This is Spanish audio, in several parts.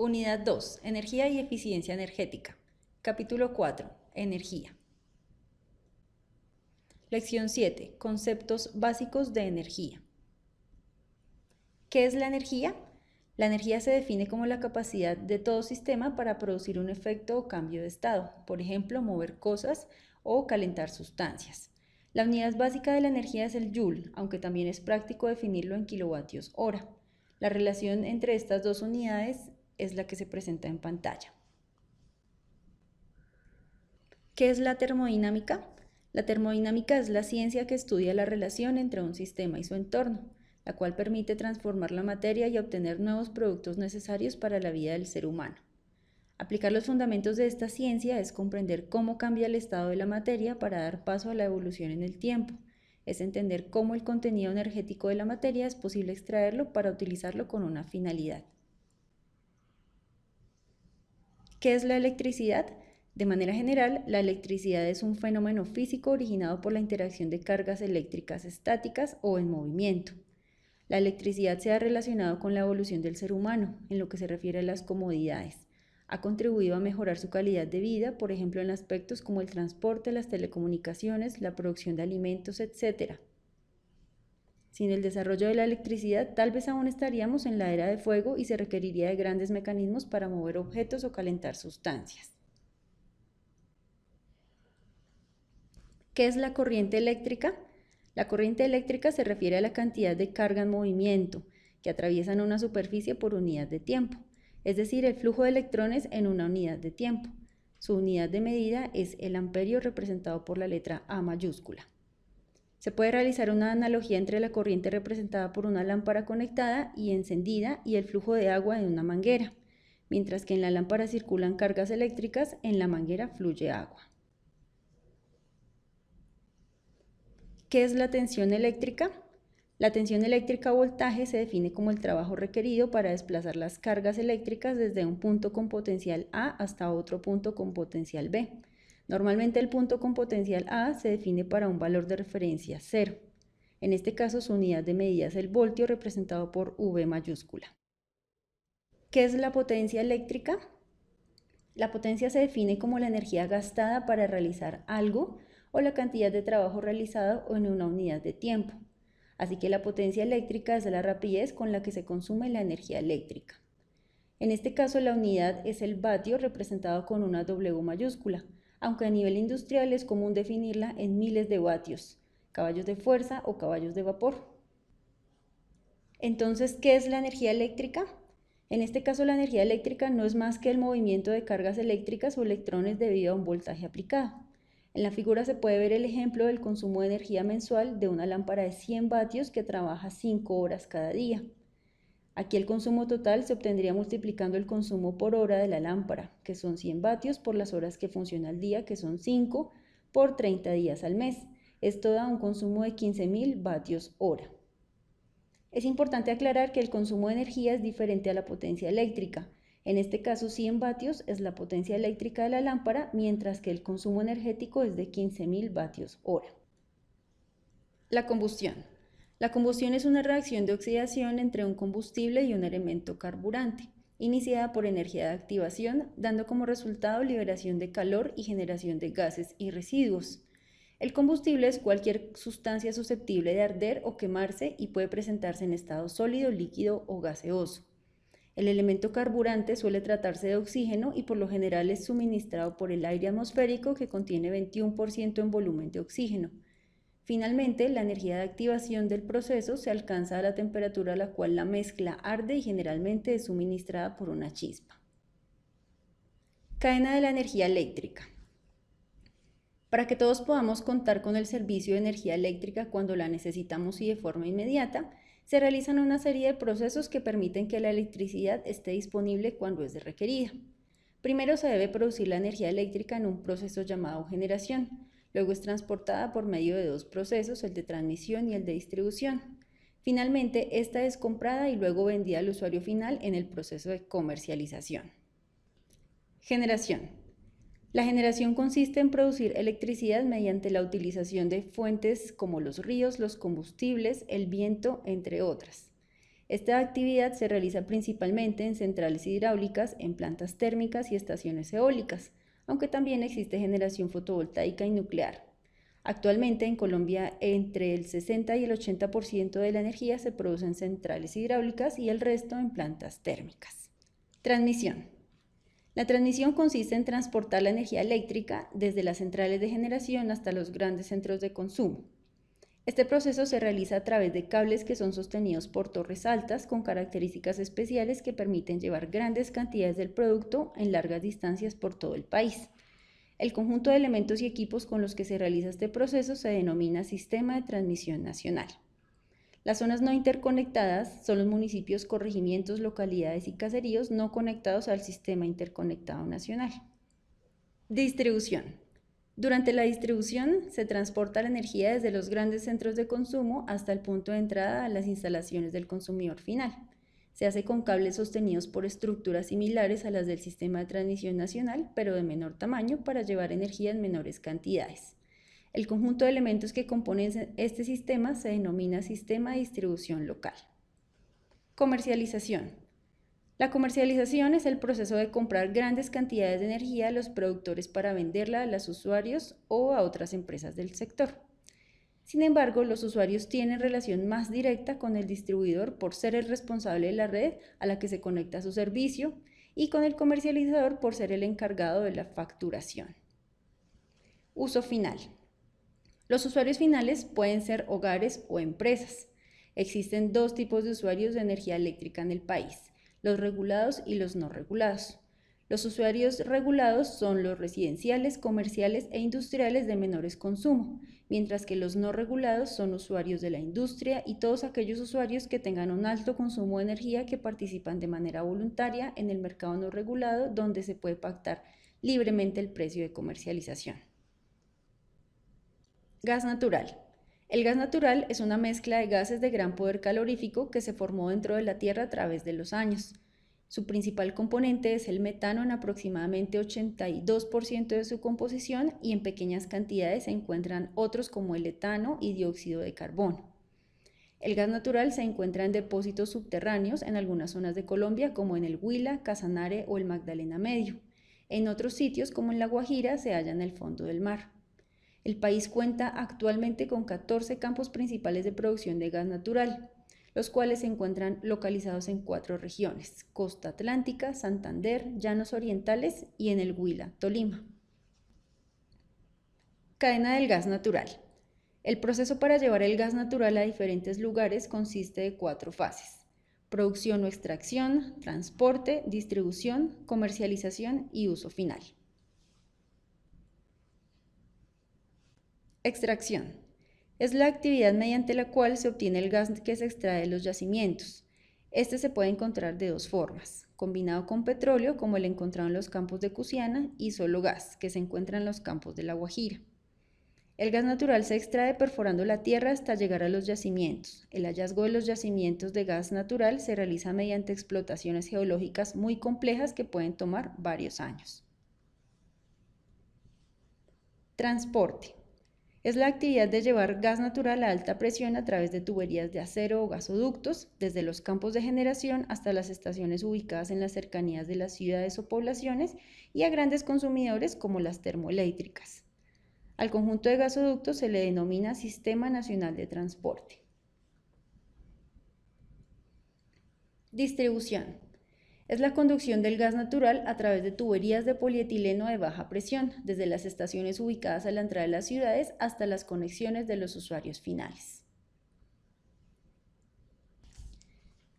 Unidad 2. Energía y eficiencia energética. Capítulo 4. Energía. Lección 7. Conceptos básicos de energía. ¿Qué es la energía? La energía se define como la capacidad de todo sistema para producir un efecto o cambio de estado, por ejemplo, mover cosas o calentar sustancias. La unidad básica de la energía es el Joule, aunque también es práctico definirlo en kilovatios hora. La relación entre estas dos unidades es la que se presenta en pantalla. ¿Qué es la termodinámica? La termodinámica es la ciencia que estudia la relación entre un sistema y su entorno, la cual permite transformar la materia y obtener nuevos productos necesarios para la vida del ser humano. Aplicar los fundamentos de esta ciencia es comprender cómo cambia el estado de la materia para dar paso a la evolución en el tiempo. Es entender cómo el contenido energético de la materia es posible extraerlo para utilizarlo con una finalidad. ¿Qué es la electricidad? De manera general, la electricidad es un fenómeno físico originado por la interacción de cargas eléctricas estáticas o en movimiento. La electricidad se ha relacionado con la evolución del ser humano en lo que se refiere a las comodidades. Ha contribuido a mejorar su calidad de vida, por ejemplo, en aspectos como el transporte, las telecomunicaciones, la producción de alimentos, etc. Sin el desarrollo de la electricidad, tal vez aún estaríamos en la era de fuego y se requeriría de grandes mecanismos para mover objetos o calentar sustancias. ¿Qué es la corriente eléctrica? La corriente eléctrica se refiere a la cantidad de carga en movimiento que atraviesan una superficie por unidad de tiempo, es decir, el flujo de electrones en una unidad de tiempo. Su unidad de medida es el amperio, representado por la letra A mayúscula. Se puede realizar una analogía entre la corriente representada por una lámpara conectada y encendida y el flujo de agua de una manguera. Mientras que en la lámpara circulan cargas eléctricas, en la manguera fluye agua. ¿Qué es la tensión eléctrica? La tensión eléctrica o voltaje se define como el trabajo requerido para desplazar las cargas eléctricas desde un punto con potencial A hasta otro punto con potencial B. Normalmente el punto con potencial A se define para un valor de referencia 0. En este caso su unidad de medida es el voltio, representado por V mayúscula. ¿Qué es la potencia eléctrica? La potencia se define como la energía gastada para realizar algo o la cantidad de trabajo realizado en una unidad de tiempo. Así que la potencia eléctrica es la rapidez con la que se consume la energía eléctrica. En este caso la unidad es el vatio, representado con una W mayúscula, aunque a nivel industrial es común definirla en miles de vatios, caballos de fuerza o caballos de vapor. Entonces, ¿qué es la energía eléctrica? En este caso, la energía eléctrica no es más que el movimiento de cargas eléctricas o electrones debido a un voltaje aplicado. En la figura se puede ver el ejemplo del consumo de energía mensual de una lámpara de 100 vatios que trabaja 5 horas cada día. Aquí el consumo total se obtendría multiplicando el consumo por hora de la lámpara, que son 100 vatios, por las horas que funciona al día, que son 5, por 30 días al mes. Esto da un consumo de 15.000 vatios hora. Es importante aclarar que el consumo de energía es diferente a la potencia eléctrica. En este caso, 100 vatios es la potencia eléctrica de la lámpara, mientras que el consumo energético es de 15.000 vatios hora. La combustión. La combustión es una reacción de oxidación entre un combustible y un elemento carburante, iniciada por energía de activación, dando como resultado liberación de calor y generación de gases y residuos. El combustible es cualquier sustancia susceptible de arder o quemarse y puede presentarse en estado sólido, líquido o gaseoso. El elemento carburante suele tratarse de oxígeno y por lo general es suministrado por el aire atmosférico, que contiene 21% en volumen de oxígeno. Finalmente, la energía de activación del proceso se alcanza a la temperatura a la cual la mezcla arde y generalmente es suministrada por una chispa. Cadena de la energía eléctrica. Para que todos podamos contar con el servicio de energía eléctrica cuando la necesitamos y de forma inmediata, se realizan una serie de procesos que permiten que la electricidad esté disponible cuando es requerida. Primero se debe producir la energía eléctrica en un proceso llamado generación. Luego es transportada por medio de dos procesos, el de transmisión y el de distribución. Finalmente, esta es comprada y luego vendida al usuario final en el proceso de comercialización. Generación. La generación consiste en producir electricidad mediante la utilización de fuentes como los ríos, los combustibles, el viento, entre otras. Esta actividad se realiza principalmente en centrales hidráulicas, en plantas térmicas y estaciones eólicas, aunque también existe generación fotovoltaica y nuclear. Actualmente en Colombia entre el 60 y el 80% de la energía se produce en centrales hidráulicas y el resto en plantas térmicas. Transmisión. La transmisión consiste en transportar la energía eléctrica desde las centrales de generación hasta los grandes centros de consumo. Este proceso se realiza a través de cables que son sostenidos por torres altas con características especiales que permiten llevar grandes cantidades del producto en largas distancias por todo el país. El conjunto de elementos y equipos con los que se realiza este proceso se denomina Sistema de Transmisión Nacional. Las zonas no interconectadas son los municipios, corregimientos, localidades y caseríos no conectados al Sistema Interconectado Nacional. Distribución. Durante la distribución se transporta la energía desde los grandes centros de consumo hasta el punto de entrada a las instalaciones del consumidor final. Se hace con cables sostenidos por estructuras similares a las del sistema de transmisión nacional, pero de menor tamaño para llevar energía en menores cantidades. El conjunto de elementos que componen este sistema se denomina sistema de distribución local. Comercialización. La comercialización es el proceso de comprar grandes cantidades de energía a los productores para venderla a los usuarios o a otras empresas del sector. Sin embargo, los usuarios tienen relación más directa con el distribuidor por ser el responsable de la red a la que se conecta su servicio y con el comercializador por ser el encargado de la facturación. Uso final. Los usuarios finales pueden ser hogares o empresas. Existen dos tipos de usuarios de energía eléctrica en el país: los regulados y los no regulados. Los usuarios regulados son los residenciales, comerciales e industriales de menores consumo, mientras que los no regulados son usuarios de la industria y todos aquellos usuarios que tengan un alto consumo de energía que participan de manera voluntaria en el mercado no regulado, donde se puede pactar libremente el precio de comercialización. Gas natural. El gas natural es una mezcla de gases de gran poder calorífico que se formó dentro de la Tierra a través de los años. Su principal componente es el metano en aproximadamente 82% de su composición y en pequeñas cantidades se encuentran otros como el etano y dióxido de carbono. El gas natural se encuentra en depósitos subterráneos en algunas zonas de Colombia como en el Huila, Casanare o el Magdalena Medio. En otros sitios como en La Guajira se halla en el fondo del mar. El país cuenta actualmente con 14 campos principales de producción de gas natural, los cuales se encuentran localizados en 4 regiones: Costa Atlántica, Santander, Llanos Orientales y en el Huila, Tolima. Cadena del gas natural. El proceso para llevar el gas natural a diferentes lugares consiste de 4 fases: producción o extracción, transporte, distribución, comercialización y uso final. Extracción. Es la actividad mediante la cual se obtiene el gas que se extrae de los yacimientos. Este se puede encontrar de dos formas: combinado con petróleo, como el encontrado en los campos de Cusiana, y solo gas, que se encuentra en los campos de La Guajira. El gas natural se extrae perforando la tierra hasta llegar a los yacimientos. El hallazgo de los yacimientos de gas natural se realiza mediante explotaciones geológicas muy complejas que pueden tomar varios años. Transporte. Es la actividad de llevar gas natural a alta presión a través de tuberías de acero o gasoductos, desde los campos de generación hasta las estaciones ubicadas en las cercanías de las ciudades o poblaciones y a grandes consumidores como las termoeléctricas. Al conjunto de gasoductos se le denomina Sistema Nacional de Transporte. Distribución. Es la conducción del gas natural a través de tuberías de polietileno de baja presión, desde las estaciones ubicadas a la entrada de las ciudades hasta las conexiones de los usuarios finales.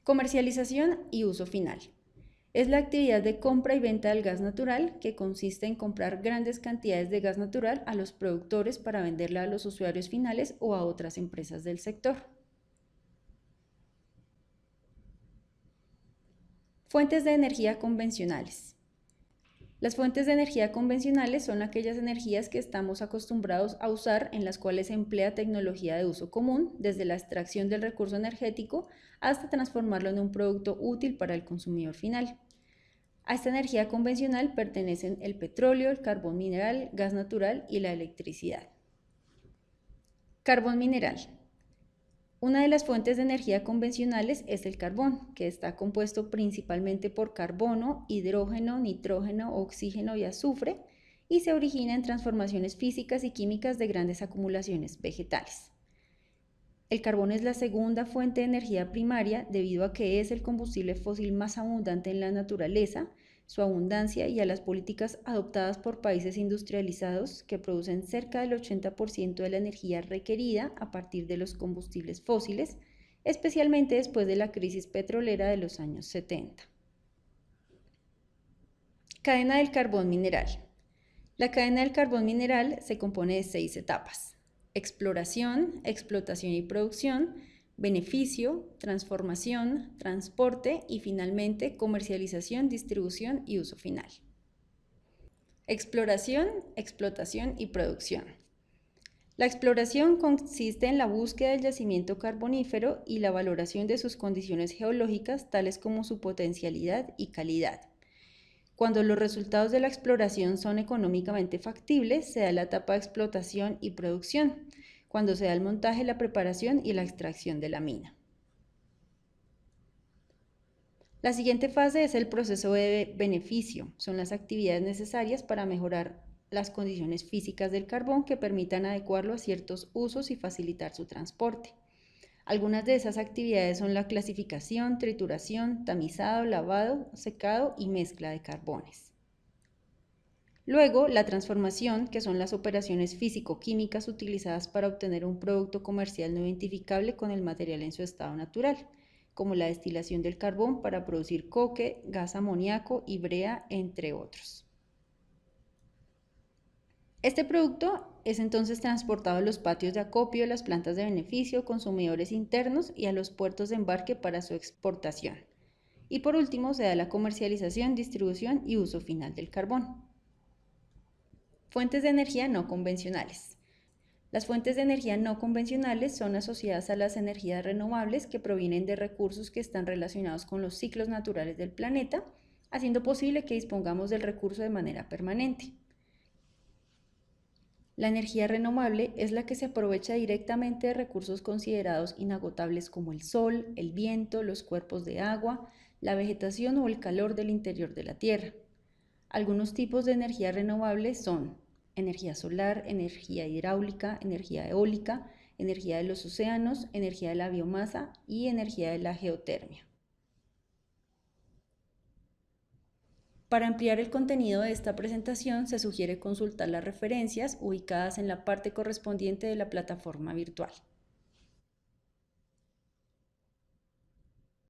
Comercialización y uso final. Es la actividad de compra y venta del gas natural, que consiste en comprar grandes cantidades de gas natural a los productores para venderla a los usuarios finales o a otras empresas del sector. Fuentes de energía convencionales. Las fuentes de energía convencionales son aquellas energías que estamos acostumbrados a usar, en las cuales se emplea tecnología de uso común, desde la extracción del recurso energético hasta transformarlo en un producto útil para el consumidor final. A esta energía convencional pertenecen el petróleo, el carbón mineral, gas natural y la electricidad. Carbón mineral. Una de las fuentes de energía convencionales es el carbón, que está compuesto principalmente por carbono, hidrógeno, nitrógeno, oxígeno y azufre, y se origina en transformaciones físicas y químicas de grandes acumulaciones vegetales. El carbón es la segunda fuente de energía primaria debido a que es el combustible fósil más abundante en la naturaleza, su abundancia y a las políticas adoptadas por países industrializados que producen cerca del 80% de la energía requerida a partir de los combustibles fósiles, especialmente después de la crisis petrolera de los años 70. Cadena del carbón mineral. La cadena del carbón mineral se compone de 6 etapas: exploración, explotación y producción, beneficio, transformación, transporte y finalmente comercialización, distribución y uso final. Exploración, explotación y producción. La exploración consiste en la búsqueda del yacimiento carbonífero y la valoración de sus condiciones geológicas, tales como su potencialidad y calidad. Cuando los resultados de la exploración son económicamente factibles, se da la etapa de explotación y producción, cuando se da el montaje, la preparación y la extracción de la mina. La siguiente fase es el proceso de beneficio. Son las actividades necesarias para mejorar las condiciones físicas del carbón que permitan adecuarlo a ciertos usos y facilitar su transporte. Algunas de esas actividades son la clasificación, trituración, tamizado, lavado, secado y mezcla de carbones. Luego, la transformación, que son las operaciones físico-químicas utilizadas para obtener un producto comercial no identificable con el material en su estado natural, como la destilación del carbón para producir coque, gas amoníaco y brea, entre otros. Este producto es entonces transportado a los patios de acopio, las plantas de beneficio, consumidores internos y a los puertos de embarque para su exportación. Y por último, se da la comercialización, distribución y uso final del carbón. Fuentes de energía no convencionales. Las fuentes de energía no convencionales son asociadas a las energías renovables que provienen de recursos que están relacionados con los ciclos naturales del planeta, haciendo posible que dispongamos del recurso de manera permanente. La energía renovable es la que se aprovecha directamente de recursos considerados inagotables como el sol, el viento, los cuerpos de agua, la vegetación o el calor del interior de la Tierra. Algunos tipos de energía renovable son energía solar, energía hidráulica, energía eólica, energía de los océanos, energía de la biomasa y energía de la geotermia. Para ampliar el contenido de esta presentación, se sugiere consultar las referencias ubicadas en la parte correspondiente de la plataforma virtual.